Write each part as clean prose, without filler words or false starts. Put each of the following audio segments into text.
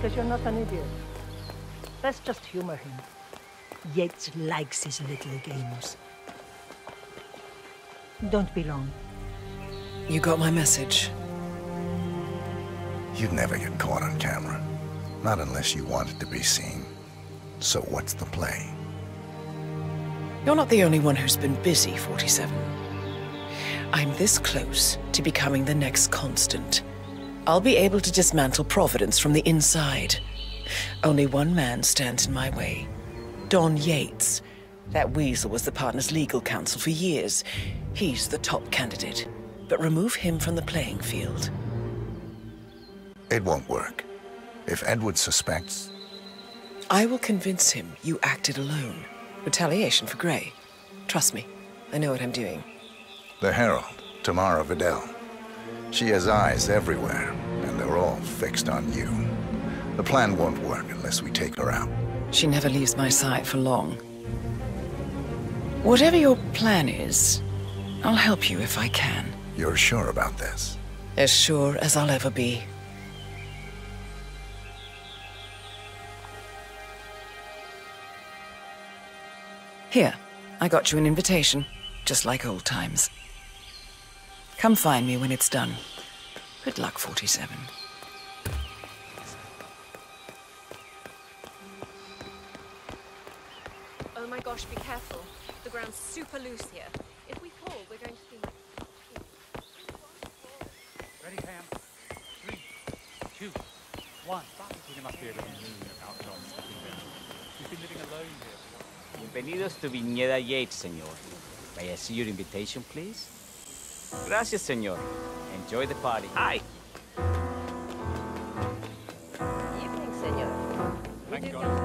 because you're not an idiot. Let's just humor him. Yates likes his little games. Don't be long. You got my message. You'd never get caught on camera. Not unless you wanted to be seen. So what's the play? You're not the only one who's been busy, 47. I'm this close to becoming the next constant. I'll be able to dismantle Providence from the inside. Only one man stands in my way. Don Yates. That weasel was the partner's legal counsel for years. He's the top candidate. But remove him from the playing field. It won't work. If Edward suspects... I will convince him you acted alone. Retaliation for Gray. Trust me, I know what I'm doing. The Herald, Tamara Vidal. She has eyes everywhere, and they're all fixed on you. The plan won't work unless we take her out. She never leaves my side for long. Whatever your plan is, I'll help you if I can. You're sure about this? As sure as I'll ever be. Here, I got you an invitation, just like old times. Come find me when it's done. Good luck, 47. Oh my gosh, be careful. The ground's super loose here. If we fall, we're going to be... Ready, Pam? 3, 2, 1. You must be able to move outside stepping down. You've been living alone here. Bienvenidos to Viñeda Yates, señor. May I see your invitation, please? Gracias, señor. Enjoy the party. Hi. Evening, senor. Thank God it's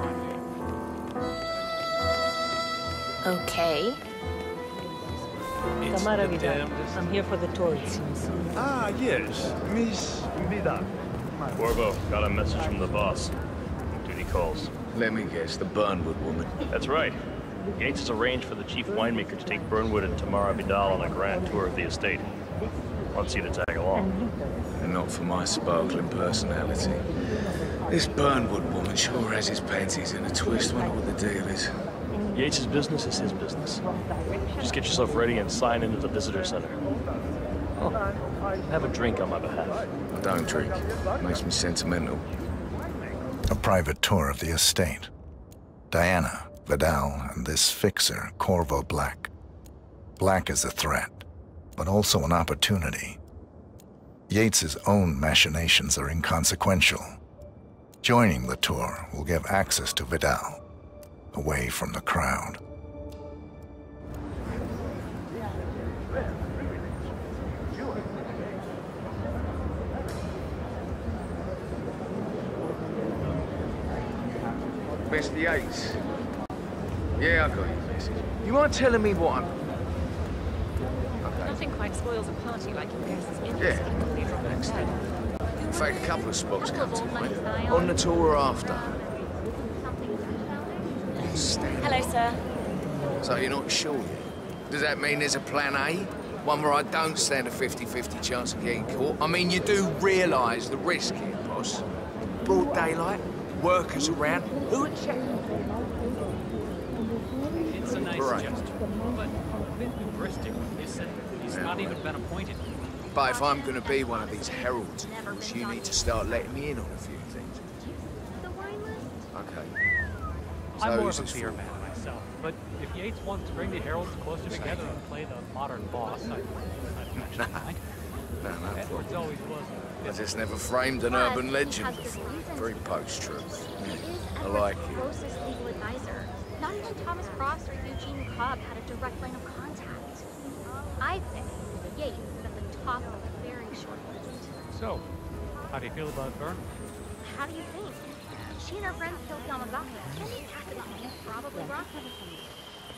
fine. Okay. Tamara Vidal. I'm here for the tour, it seems. Ah, yes. Miss Vidal. Corvo, got a message from the boss. Duty calls. Let me guess, the Burnwood woman. That's right. Yates has arranged for the chief winemaker to take Burnwood and Tamara Vidal on a grand tour of the estate. Wants you to tag along. And not for my sparkling personality. This Burnwood woman sure has his panties in a twist. Wonder what the deal is. Yates' business is his business. Just get yourself ready and sign into the visitor center. Oh, have a drink on my behalf. I don't drink. Makes me sentimental. A private tour of the estate. Diana, Vidal, and this fixer, Corvo Black. Black is a threat, but also an opportunity. Yates's own machinations are inconsequential. Joining the tour will give access to Vidal, away from the crowd. Mr. Yates. Yeah, I got your message. You mind telling me what I'm... Okay. Nothing quite spoils a party like your guest's interest Yeah. in the cathedral instead. In fact, a couple of spots come to mind. On the tour or after. Hello, sir. So you're not sure yet? Does that mean there's a plan A? One where I don't stand a 50-50 chance of getting caught? I mean, you do realise the risk here, boss. Broad daylight, workers around. Who would check? It's a nice Right. gesture, but a bit hubristic when they said he's not even been appointed. But if I'm going to be one of these heralds, of course, you need to start letting me in on a few things. Okay. So I'm more who's of a this beer for? man myself, but if Yates wants to bring the heralds closer together and play the modern boss, I'd actually mind. No, Edwards always was. I just never framed an urban legend before. Very post-truth. I like it. Closest legal advisor. Not even Thomas Cross or Eugene Cobb had a direct line of contact. I'd say Yates is at the top of a very short list. So, how do you feel about Vern? How do you think? She and her friends killed Yamazaki. And probably rocked him.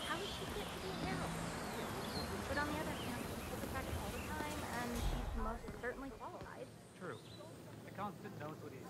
How did she get to be a hero? But on the other hand, she's affected all the time, and she's most certainly qualified. True. The Constant knows what he is.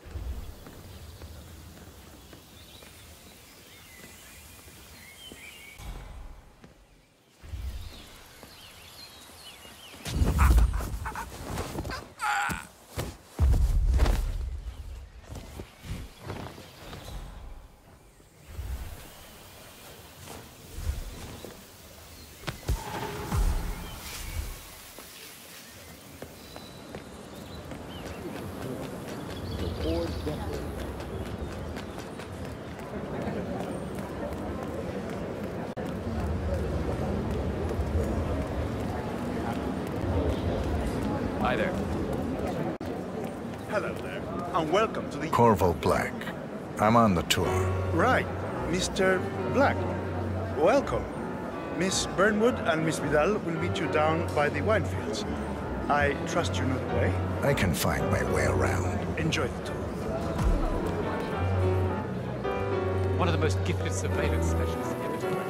Hi there. Hello there, and welcome to the... Corvo Black. I'm on the tour. Right, Mr. Black. Welcome. Miss Burnwood and Miss Vidal will meet you down by the wine fields. I trust you know the way. I can find my way around. Enjoy the tour. One of the most gifted surveillance specialists ever to work.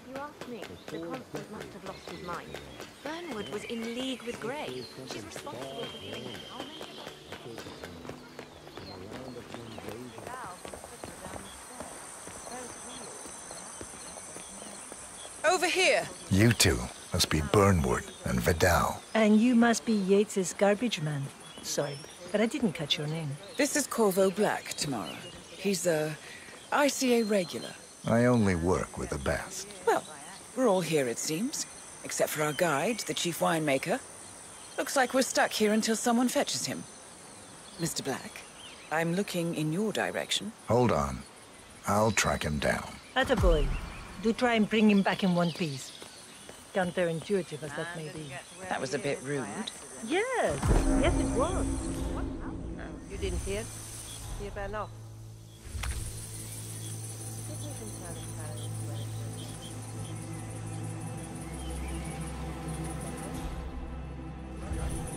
You asked me. The constant must have lost his mind. Burnwood was in league with Grey. She's responsible for doing how many of us? Over here! You two must be Burnwood and Vidal. And you must be Yates's garbage man. Sorry, but I didn't catch your name. This is Corvo Black, Tamara. He's a ICA regular. I only work with the best. Well, we're all here, it seems. Except for our guide, the chief winemaker. Looks like we're stuck here until someone fetches him. Mr. Black, I'm looking in your direction. Hold on. I'll track him down. Attaboy. Do try and bring him back in one piece. Counterintuitive as that may be. That was a bit rude. Yes, yes it was. You didn't hear? You better know.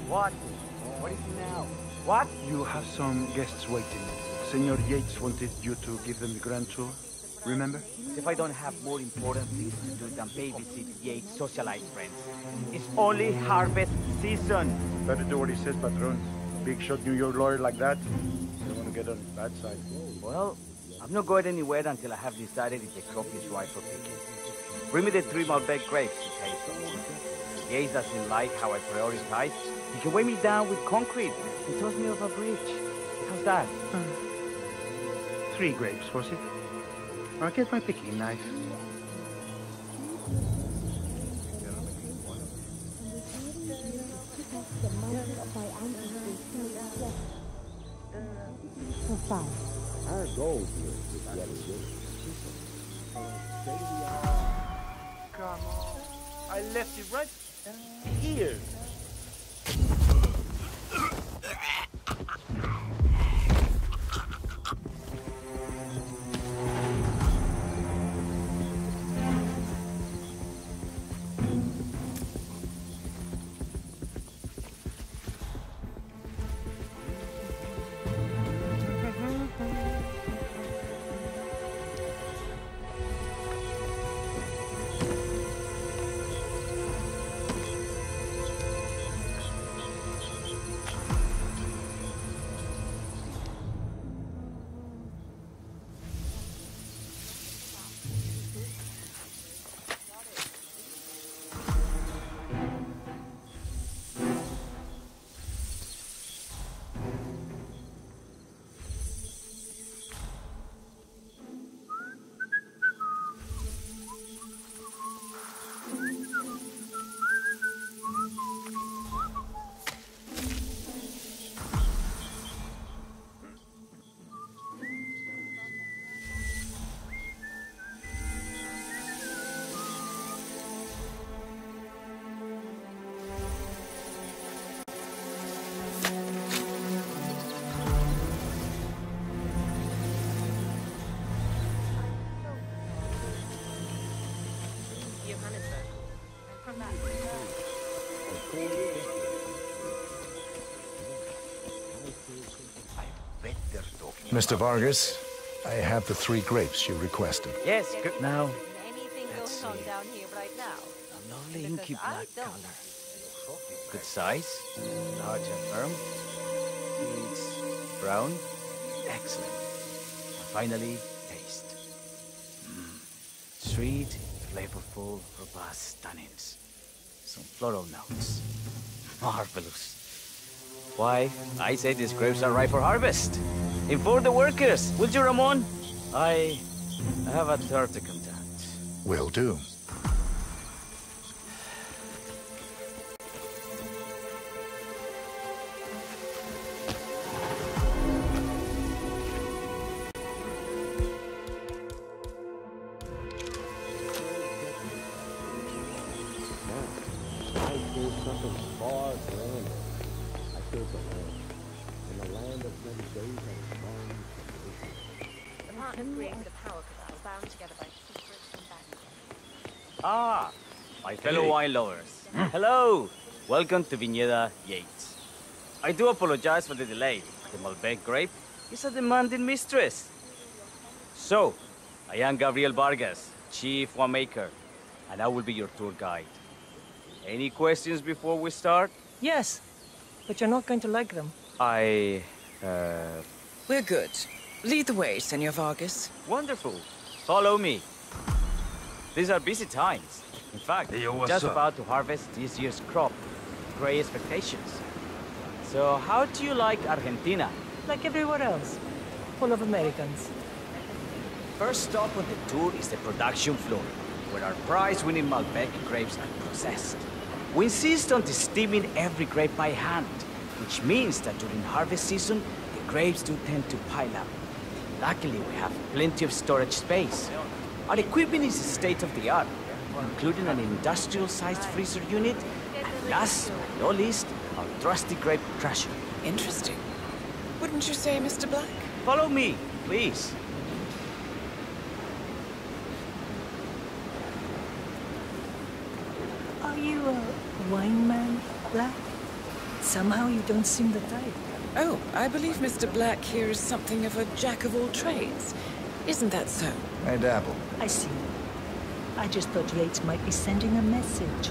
What? What is it now? What? You have some guests waiting. Senor Yates wanted you to give them the grand tour. Remember? If I don't have more important things to do than babysit Yates' socialite friends. It's only harvest season. Better do what he says, Patron. Big shot New York lawyer like that. You don't want to get on his bad side. Well, I'm not going anywhere until I have decided if the crop is right for picking. Bring me the 3 Malbec grapes to taste. If Yates doesn't like how I prioritize, he can weigh me down with concrete and toss me off a bridge. How's that? 3 grapes, was it? I'll get my picking knife. Our goal here is getting good. Come on. I left it right here. Mr. Vargas, I have the 3 grapes you requested. Yes, good. Now, Anything let's goes on see. down here right now. A lovely inky black color. Good size, large and firm. It's brown. Excellent. And finally, taste. Sweet, flavorful, robust tannins. Some floral notes. Marvelous. Why, I say these grapes are ripe for harvest. Inform the workers, will you, Ramon? I have a third to conduct. Will do. far grander. I killed the land. In the land of Mendoza and farms and oceans. The partners created a power cabal bound together by secret combatants. Ah, my fellow wine lovers. Hello. Welcome to Viñeda Yates. I do apologize for the delay. The Malbec grape is a demanding mistress. So, I am Gabriel Vargas, Chief Winemaker, and I will be your tour guide. Any questions before we start? Yes, but you're not going to like them. We're good. Lead the way, Senor Vargas. Wonderful. Follow me. These are busy times. In fact, just about to harvest this year's crop. Great expectations. So, how do you like Argentina? Like everywhere else. Full of Americans. First stop on the tour is the production floor, where our prize-winning Malbec grapes are processed. We insist on steaming every grape by hand, which means that during harvest season, the grapes do tend to pile up. Luckily, we have plenty of storage space. Our equipment is state-of-the-art, including an industrial-sized freezer unit, and last but not least, our trusty grape crusher. Interesting. Wouldn't you say, Mr. Black? Follow me, please. Are you a wine man, Black? Somehow you don't seem the type. Oh, I believe Mr. Black here is something of a jack of all trades. Isn't that so? I dabble. I see. I just thought Yates might be sending a message.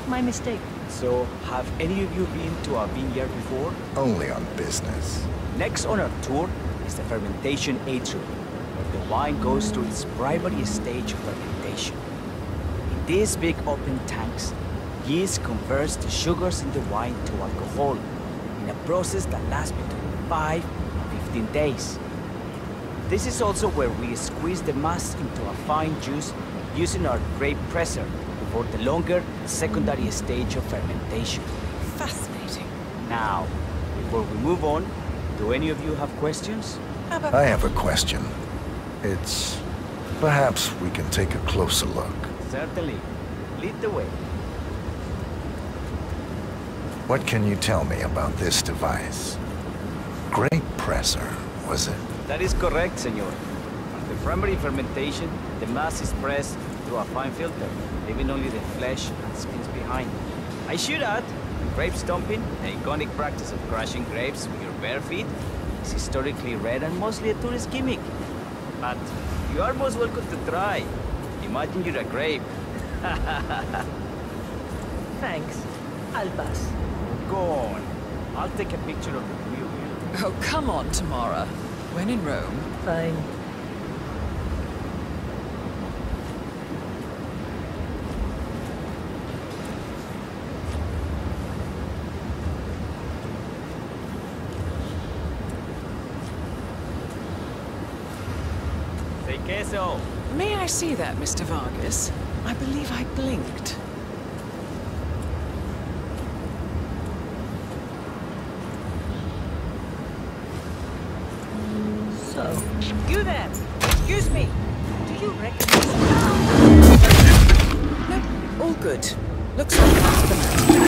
My mistake. So, have any of you been to a vineyard before? Only on business. Next on our tour is the fermentation atrium, where the wine goes through its primary stage of fermentation. In these big open tanks, yeast converts the sugars in the wine to alcohol, in a process that lasts between 5 and 15 days. This is also where we squeeze the mass into a fine juice using our grape presser before the longer secondary stage of fermentation. Fascinating. Now, before we move on, do any of you have questions? I have a question. It's... perhaps we can take a closer look. Certainly. Lead the way. What can you tell me about this device? Grape presser, was it? That is correct, senor. After primary fermentation, the mass is pressed through a fine filter, leaving only the flesh and skins behind. I should add, grape stomping, the iconic practice of crushing grapes with your bare feet, is historically rare and mostly a tourist gimmick. But you are most welcome to try. Imagine you're a grape. Thanks. I'll pass. Go on. I'll take a picture of the wheel here. Oh, come on, Tamara. When in Rome. Fine. Say queso. May I see that, Mr. Vargas? I believe I blinked. So, you there! Excuse me! Do you recognize me? No, all good. Looks like that's the man.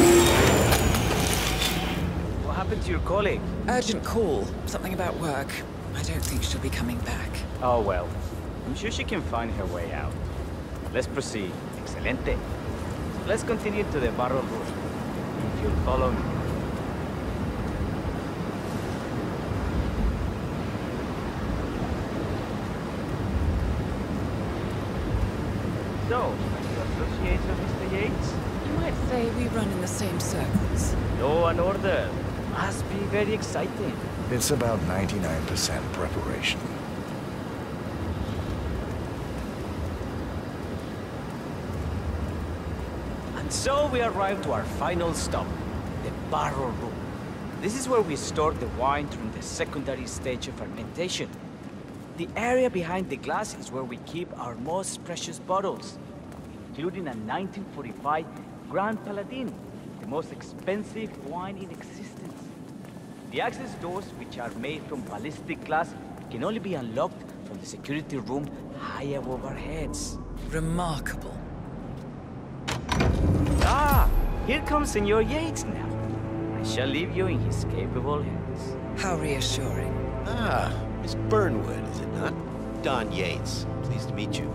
What happened to your colleague? Urgent call. Something about work. I don't think she'll be coming back. Oh well. I'm sure she can find her way out. Let's proceed. Excelente. Let's continue to the barrel room. If you'll follow me. So, are you associates with Mr. Yates? You might say we run in the same circles. Law and order. Must be very exciting. It's about 99% preparation. And so we arrive to our final stop, the barrel room. This is where we store the wine during the secondary stage of fermentation. The area behind the glass is where we keep our most precious bottles, including a 1945 Grand Paladin, the most expensive wine in existence. The access doors, which are made from ballistic glass, can only be unlocked from the security room high above our heads. Remarkable. Ah, here comes Senor Yates now. I shall leave you in his capable hands. How reassuring. Ah, Miss Burnwood, is it not? Don Yates. Pleased to meet you.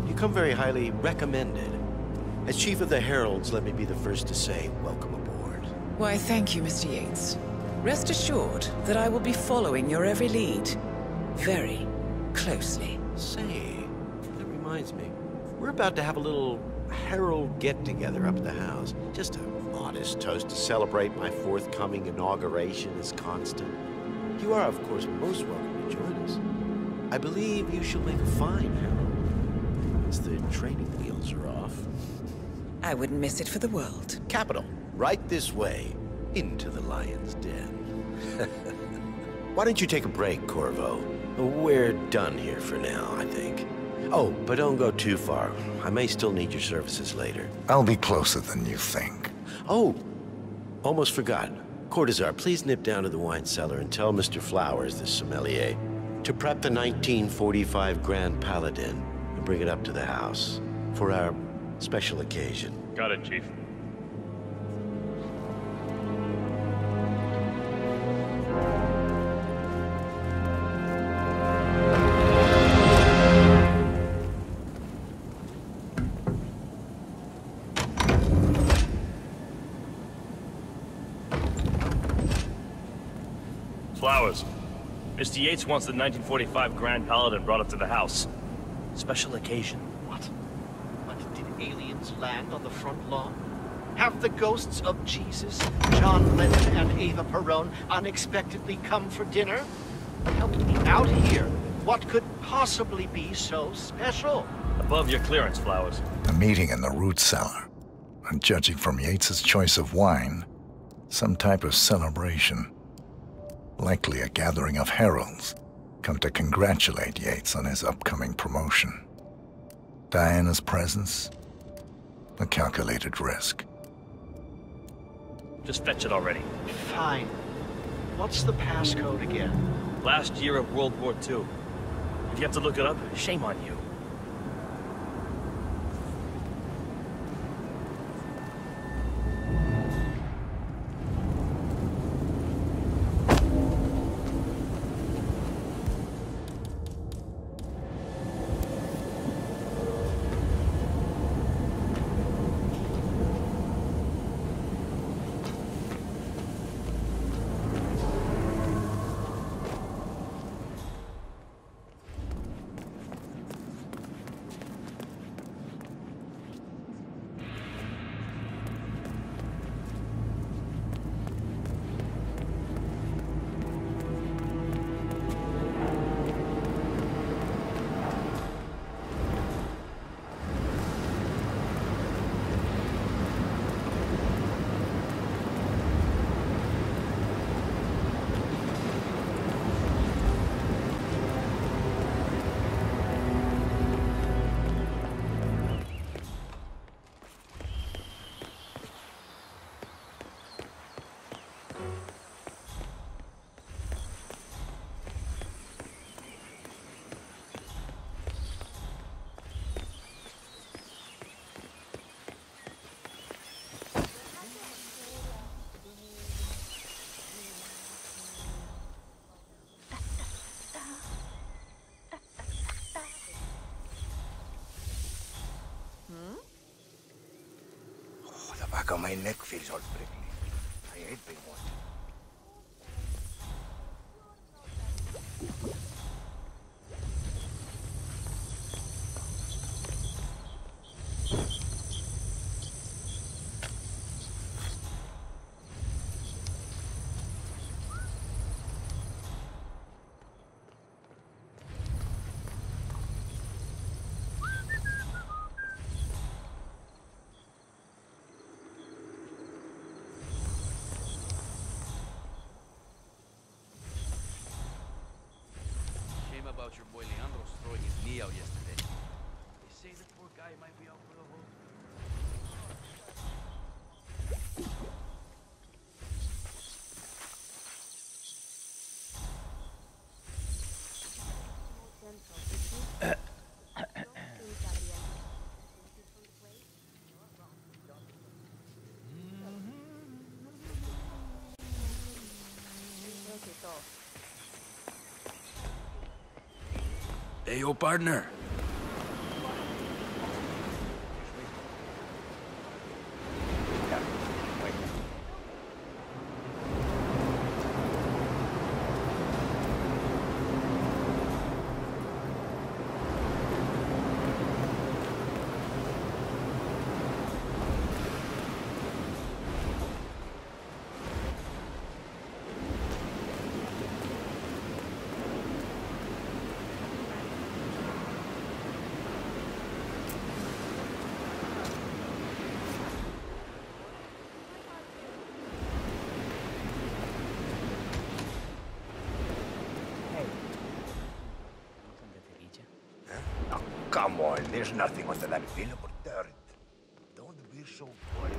You come very highly recommended. As Chief of the Heralds, let me be the first to say, welcome aboard. Why, thank you, Mr. Yates. Rest assured that I will be following your every lead. Very closely. Say, that reminds me. We're about to have a little Herald get-together up at the house. Just a modest toast to celebrate my forthcoming inauguration as Constant. You are, of course, most welcome to join us. I believe you shall make a fine Herald, once the training wheels are off. I wouldn't miss it for the world. Capital. Right this way, into the lion's den. Why don't you take a break, Corvo? We're done here for now, I think. Oh, but don't go too far. I may still need your services later. I'll be closer than you think. Oh, almost forgot. Cortazar, please nip down to the wine cellar and tell Mr. Flowers, the sommelier, to prep the 1945 Grand Paladin and bring it up to the house for our special occasion. Got it, Chief. Flowers. Mr. Yates wants the 1945 Grand Paladin brought up to the house. Special occasion. What? What, did aliens land on the front lawn? Have the ghosts of Jesus, John Lennon, and Eva Perón unexpectedly come for dinner? Help me out here. What could possibly be so special? Above your clearance, Flowers. A meeting in the root cellar. And judging from Yates's choice of wine, some type of celebration. Likely a gathering of heralds, come to congratulate Yates on his upcoming promotion. Diana's presence, a calculated risk. Just fetch it already. Fine. What's the passcode again? Last year of World War II. If you have to look it up, shame on you. The back of my neck feels all prickly. I hate being watched. About your boy Leandro's throwing his knee out yesterday. They say the poor guy might be out for the whole... they your partner? Oh, come on, there's nothing under that bill but dirt. Don't be so worried.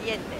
Niente.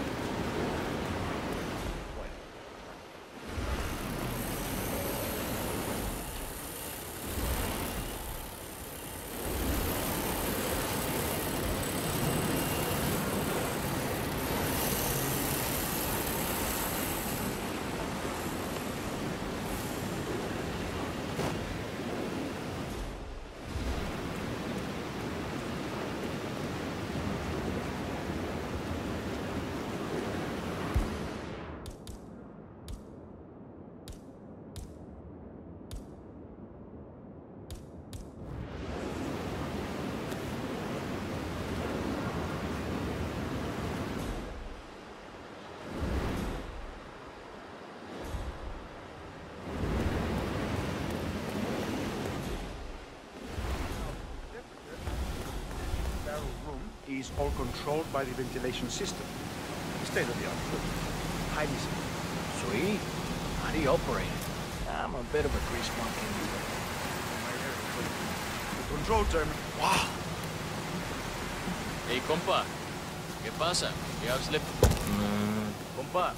Is all controlled by the ventilation system. State-of-the-art equipment. Highly secure. Sweet. How do you operate it? I'm a bit of a grease monkey. The control terminal. Wow. Hey, compa. ¿Qué pasa? You have slept. Compa.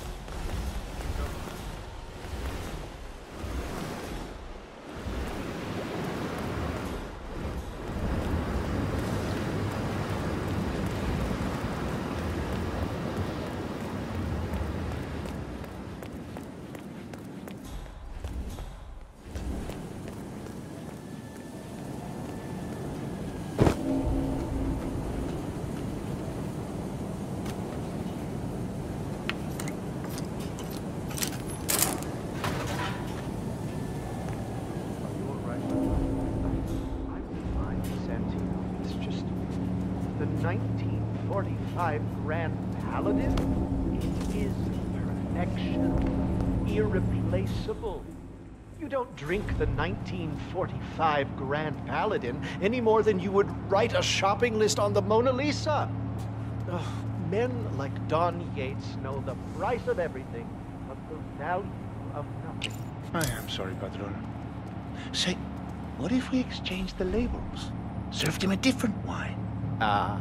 It's just the 1945 Grand Paladin. It is perfection, irreplaceable. You don't drink the 1945 Grand Paladin any more than you would write a shopping list on the Mona Lisa. Oh, men like Don Yates know the price of everything, but the value of nothing. I am sorry, Padron. Say, what if we exchange the labels? Served him a different wine. Ah,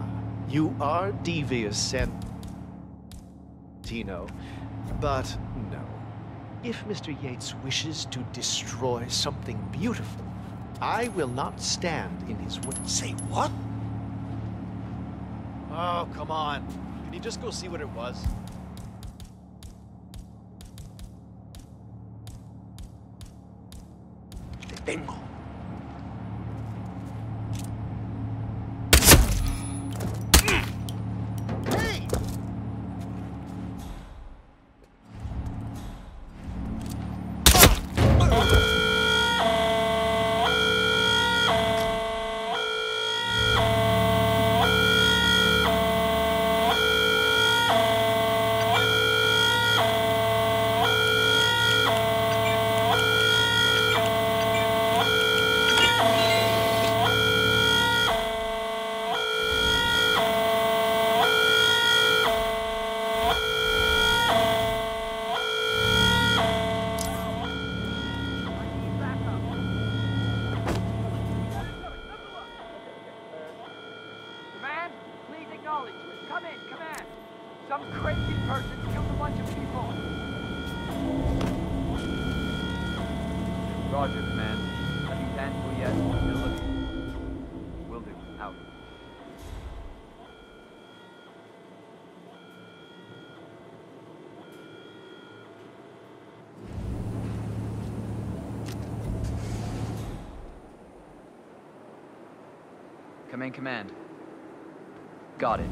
you are devious, Santino. But no. If Mr. Yates wishes to destroy something beautiful, I will not stand in his way. Say what? Oh, come on. Can you just go see what it was? Te tengo. Roger, Command. Nothing tangible yet. Still looking. Will do. Out. Come in, Command. Got it.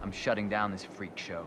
I'm shutting down this freak show.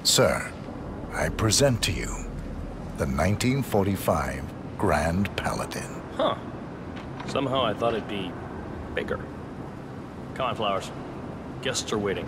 Sir, I present to you the 1945 Grand Paladin. Huh. Somehow I thought it'd be bigger. Come on, Flowers. Guests are waiting.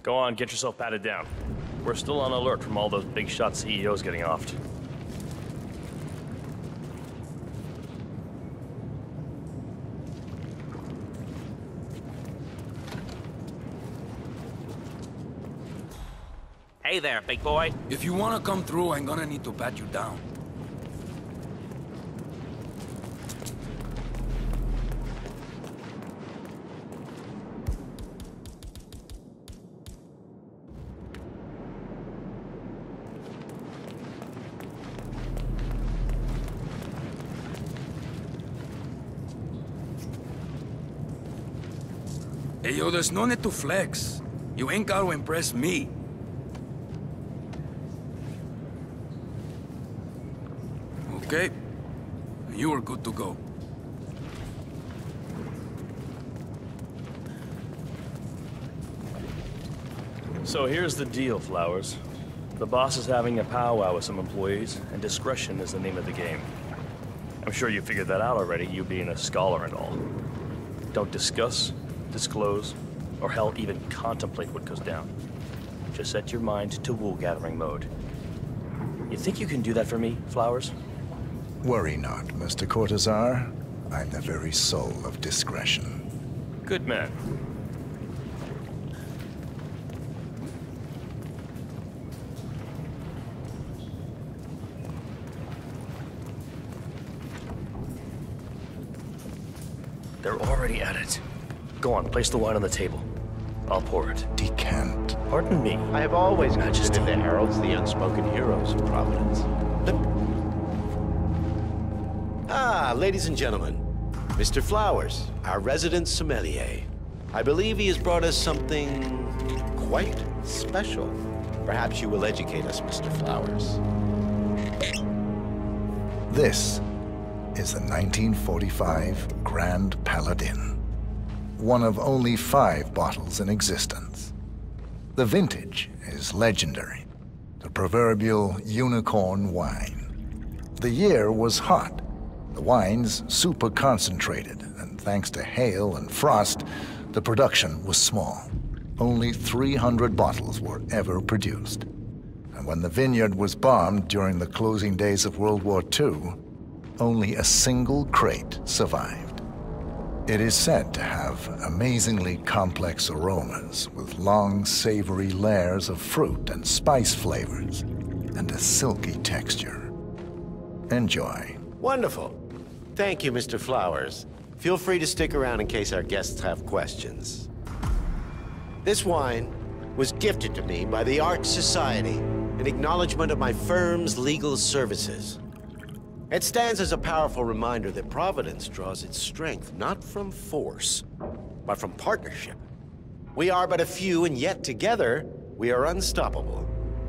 Go on, get yourself patted down. We're still on alert from all those big shot CEOs getting offed. Hey there, big boy. If you wanna come through, I'm gonna need to pat you down. Hey, yo, there's no need to flex. You ain't gotta impress me. Okay? You are good to go. So here's the deal, Flowers. The boss is having a powwow with some employees, and discretion is the name of the game. I'm sure you figured that out already, you being a scholar and all. Don't discuss, disclose, or hell, even contemplate what goes down. Just set your mind to wool-gathering mode. You think you can do that for me, Flowers? Worry not, Mr. Cortazar. I'm the very soul of discretion. Good man. They're already at it. Go on, place the wine on the table. I'll pour it. Decant. Pardon me. I have always Majesty. considered the heralds the unspoken heroes of Providence. Ladies and gentlemen, Mr. Flowers, our resident sommelier. I believe he has brought us something quite special. Perhaps you will educate us, Mr. Flowers. This is the 1945 Grand Paladin. One of only 5 bottles in existence. The vintage is legendary. The proverbial unicorn wine. The year was hot. The wine's super concentrated, and thanks to hail and frost, the production was small. Only 300 bottles were ever produced. And when the vineyard was bombed during the closing days of World War II, only a single crate survived. It is said to have amazingly complex aromas with long, savory layers of fruit and spice flavors, and a silky texture. Enjoy. Wonderful. Thank you, Mr. Flowers. Feel free to stick around in case our guests have questions. This wine was gifted to me by the Art Society in acknowledgement of my firm's legal services. It stands as a powerful reminder that Providence draws its strength not from force, but from partnership. We are but a few, and yet together we are unstoppable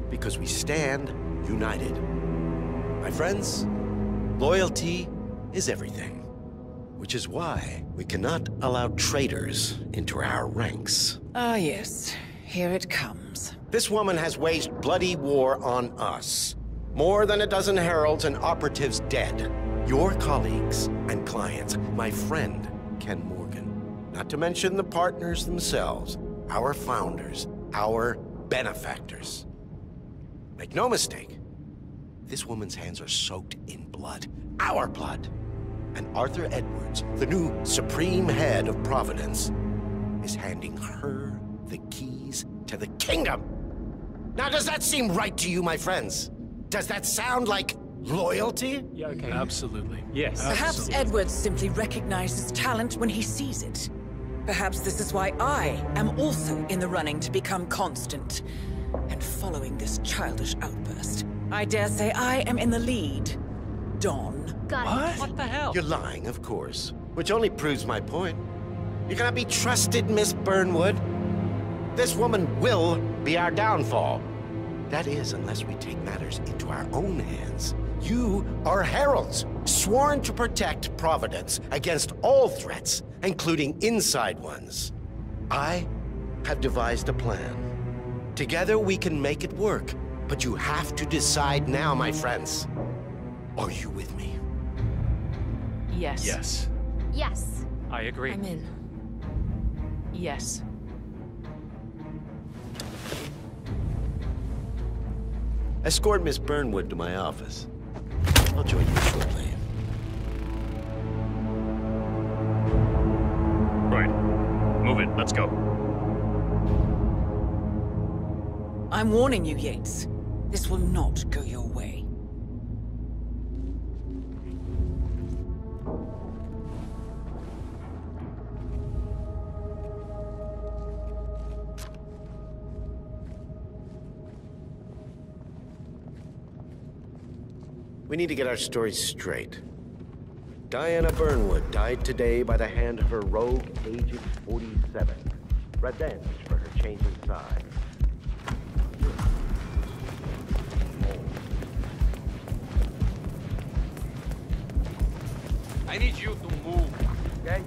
because we stand united. My friends, loyalty is everything, which is why we cannot allow traitors into our ranks. Ah, yes. Here it comes. This woman has waged bloody war on us. More than a dozen heralds and operatives dead. Your colleagues and clients, my friend, Ken Morgan. Not to mention the partners themselves, our founders, our benefactors. Make no mistake, this woman's hands are soaked in blood. Our blood. And Arthur Edwards, the new supreme head of Providence, is handing her the keys to the kingdom. Now, does that seem right to you, my friends? Does that sound like loyalty? Yeah, okay. Absolutely. Yes. Perhaps Edwards simply recognizes talent when he sees it. Perhaps this is why I am also in the running to become constant. And following this childish outburst, I dare say I am in the lead. Dawn. What the hell? You're lying, of course. Which only proves my point. You cannot be trusted, Miss Burnwood. This woman will be our downfall. That is, unless we take matters into our own hands. You are heralds, sworn to protect Providence against all threats, including inside ones. I have devised a plan. Together we can make it work, but you have to decide now, my friends. Are you with me? Yes. Yes. Yes. I agree. I'm in. Yes. Escort Miss Burnwood to my office. I'll join you shortly. Right. Move it. Let's go. I'm warning you, Yates. This will not go your way. We need to get our stories straight. Diana Burnwood died today by the hand of her rogue Agent 47. Revenge for her change in size. I need you to move, okay?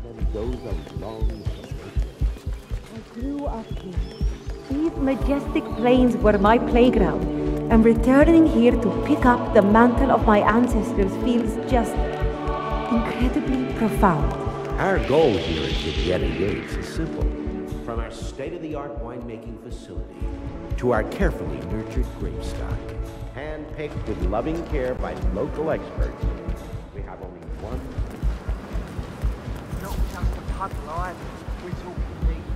Mendoza long. I grew up here. These majestic plains were my playground, and returning here to pick up the mantle of my ancestors feels just incredibly profound. Our goal here at Get Engaged is simple. From our state-of-the-art winemaking facility to our carefully nurtured grape stock, hand-picked with loving care by local experts, we have only one. Not just a puddle either. We're talking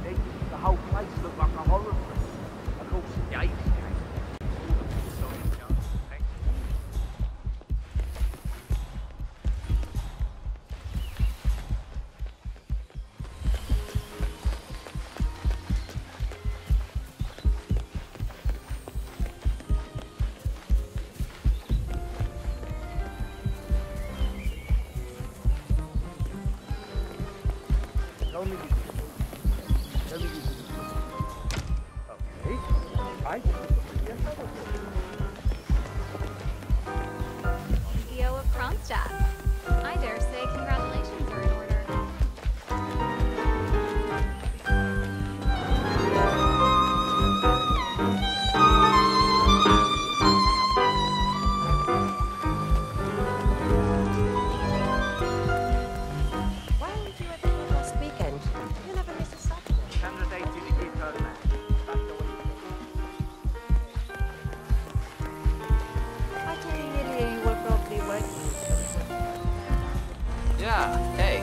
deep. The whole place looked like a horror film. Of course, Dave CEO of Kronstadt. I dare say congratulations are in order. Why weren't you at the club last weekend? You never miss a Saturday. Candidate to the kid man. That's the way I tell you, Lily, you were probably working. Yeah, hey.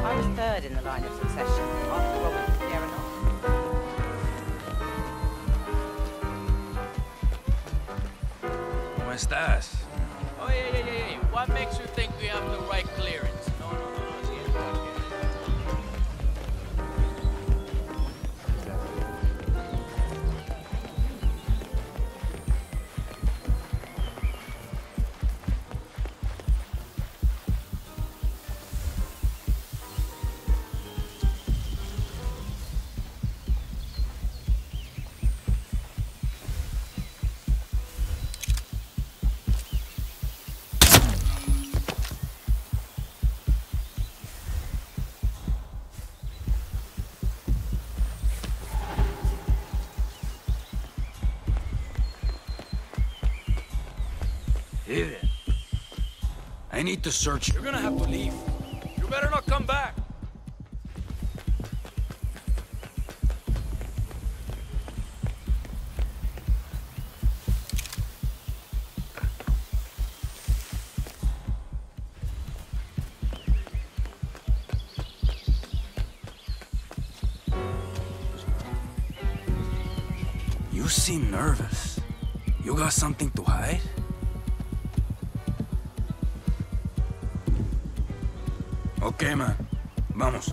I was third in the line of succession, after Robert and Darren. ¿Cómo estás? Oh, yeah. What makes you think we have the right clearance? No. Sí, es Hey there. I need to search. You're gonna have to leave. You better not come back. You seem nervous. You got something to hide? Okay, man. Vamos.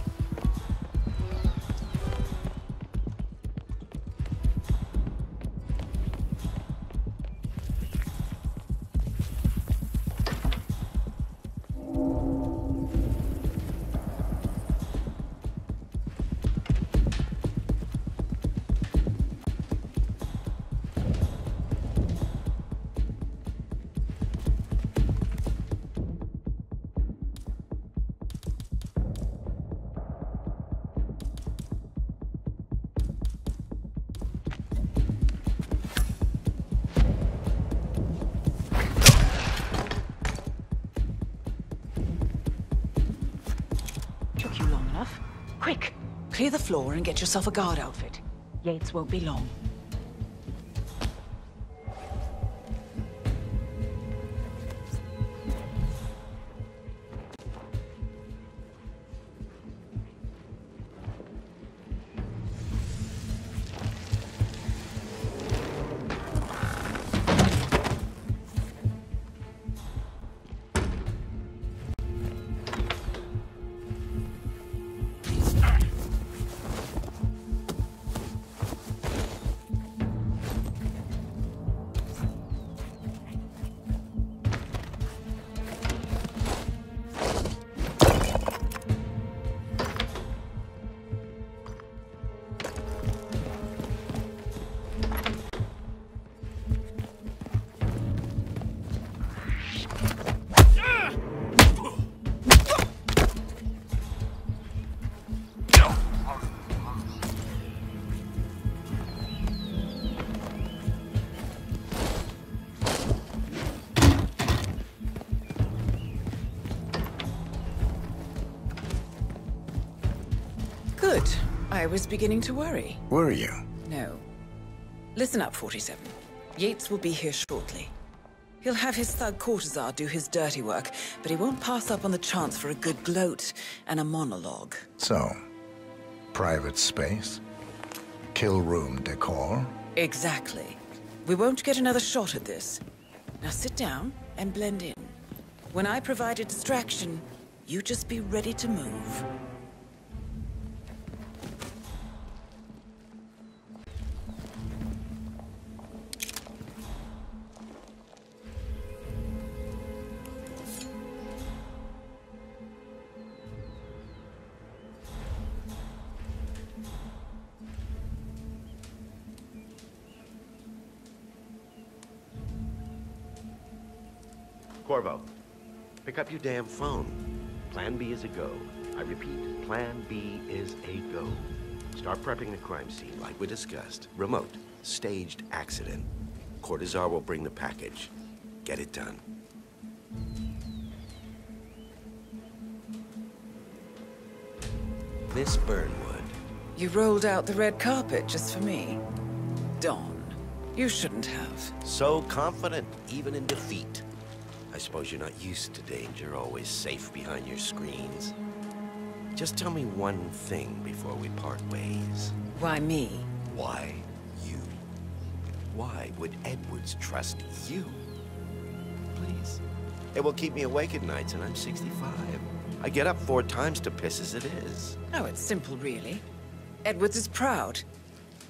Took you long enough? Quick! Clear the floor and get yourself a guard outfit. Yates won't be long. I was beginning to worry. Were you? No. Listen up, 47. Yates will be here shortly. He'll have his thug courtesan do his dirty work, but he won't pass up on the chance for a good gloat and a monologue. So, private space? Kill room decor? Exactly. We won't get another shot at this. Now sit down and blend in. When I provide a distraction, you just be ready to move. Corvo, pick up your damn phone. Plan B is a go. I repeat, Plan B is a go. Start prepping the crime scene like we discussed. Remote, staged accident. Courtesan will bring the package. Get it done. Miss Burnwood. You rolled out the red carpet just for me. Dawn, you shouldn't have. So confident, even in defeat. I suppose you're not used to danger, always safe behind your screens. Just tell me one thing before we part ways. Why me? Why you? Why would Edwards trust you? Please. It will keep me awake at nights, and I'm 65. I get up 4 times to piss as it is. Oh, it's simple, really. Edwards is proud.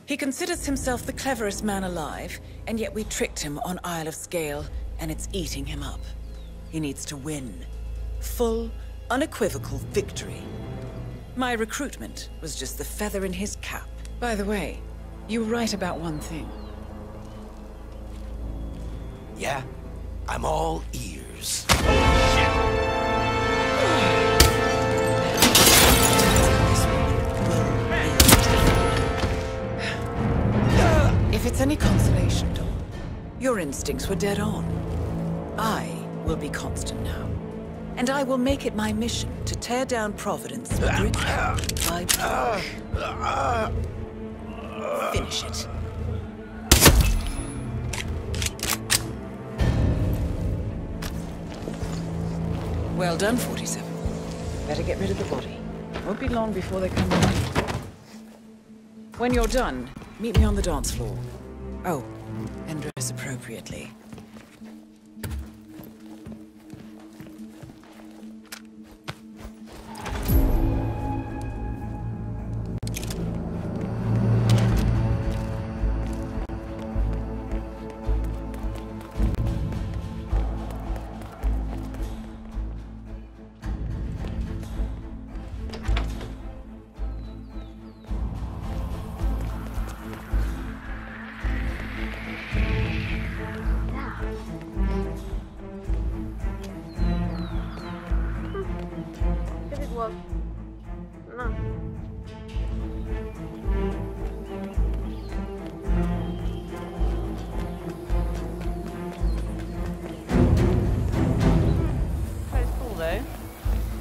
He considers himself the cleverest man alive, and yet we tricked him on Isle of Scale, and it's eating him up. He needs to win. Full, unequivocal victory. My recruitment was just the feather in his cap. By the way, you were right about one thing. Yeah? I'm all ears. If it's any consolation, Dawn, your instincts were dead on. I will be constant now. And I will make it my mission to tear down Providence brick by brick. Finish it. Well done, 47. Better get rid of the body. Won't be long before they come running. When you're done, meet me on the dance floor. Oh, and dress appropriately.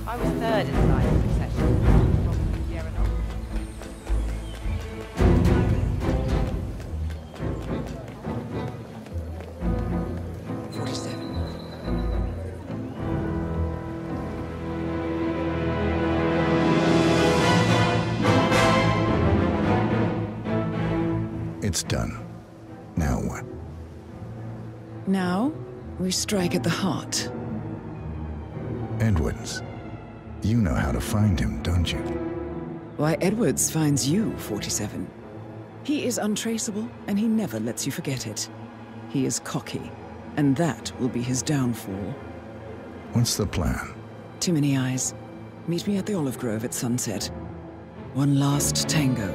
I was third in the line of succession. It's done. Now what? Now, we strike at the heart. Edwards. You know how to find him, don't you? Why, Edwards finds you, 47. He is untraceable, and he never lets you forget it. He is cocky, and that will be his downfall. What's the plan? Too many eyes. Meet me at the Olive Grove at sunset. One last tango,